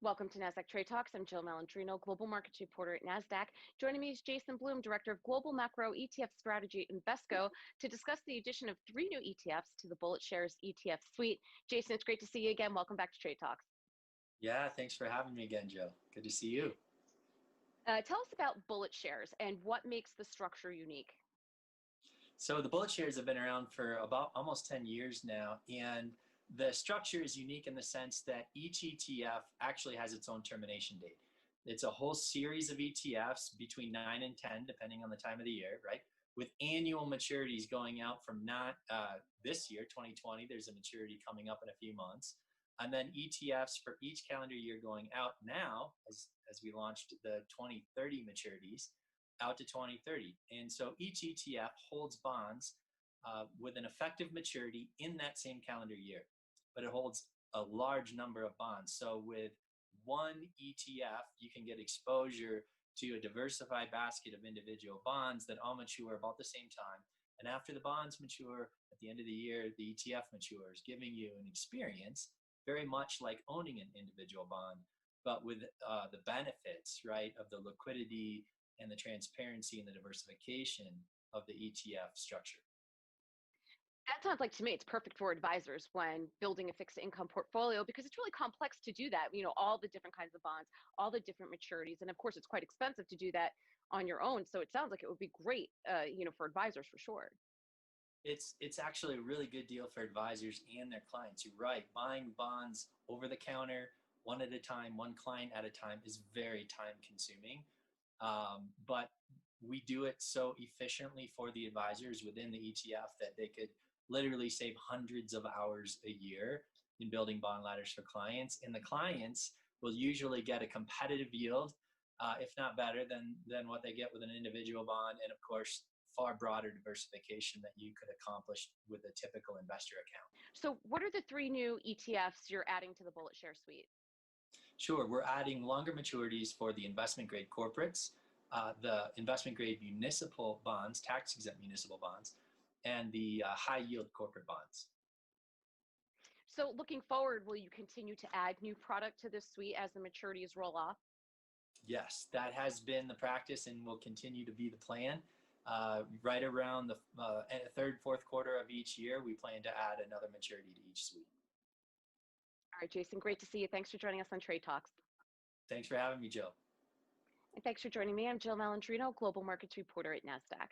Welcome to Nasdaq Trade Talks. I'm Jill Malandrino, Global Markets Reporter at Nasdaq. Joining me is Jason Bloom, Director of Global Macro ETF Strategy at Invesco, to discuss the addition of 3 new ETFs to the BulletShares ETF suite. Jason, it's great to see you again. Welcome back to Trade Talks. Yeah, thanks for having me again, Jill. Good to see you. Tell us about BulletShares and what makes the structure unique. So the bullet shares have been around for about almost 10 years now, and the structure is unique in the sense that each ETF actually has its own termination date. It's a whole series of ETFs between 9 and 10, depending on the time of the year, right? With annual maturities going out from not this year, 2020, there's a maturity coming up in a few months. And then ETFs for each calendar year going out now, as we launched the 2030 maturities, out to 2030. And so each ETF holds bonds with an effective maturity in that same calendar year, but it holds a large number of bonds. So with one ETF, you can get exposure to a diversified basket of individual bonds that all mature about the same time. And after the bonds mature at the end of the year, the ETF matures, giving you an experience very much like owning an individual bond, but with the benefits, right, of the liquidity and the transparency and the diversification of the ETF structure. That sounds like, to me, it's perfect for advisors when building a fixed income portfolio, because it's really complex to do that. All the different kinds of bonds, all the different maturities. And of course, it's quite expensive to do that on your own. So it sounds like it would be great, for advisors for sure. It's actually a really good deal for advisors and their clients. You're right. Buying bonds over the counter, one at a time, one client at a time, is very time consuming. But we do it so efficiently for the advisors within the ETF that they could literally save hundreds of hours a year in building bond ladders for clients. And the clients will usually get a competitive yield, if not better than what they get with an individual bond. And of course, far broader diversification that you could accomplish with a typical investor account. So what are the 3 new ETFs you're adding to the BulletShare suite? Sure, we're adding longer maturities for the investment grade corporates, the investment grade municipal bonds, tax exempt municipal bonds, and the high yield corporate bonds. So looking forward, will you continue to add new product to this suite as the maturities roll off? Yes, that has been the practice and will continue to be the plan. Right around the third, fourth quarter of each year, we plan to add another maturity to each suite. All right, Jason, great to see you. Thanks for joining us on Trade Talks. Thanks for having me, Jill. And thanks for joining me. I'm Jill Malandrino, Global Markets Reporter at Nasdaq.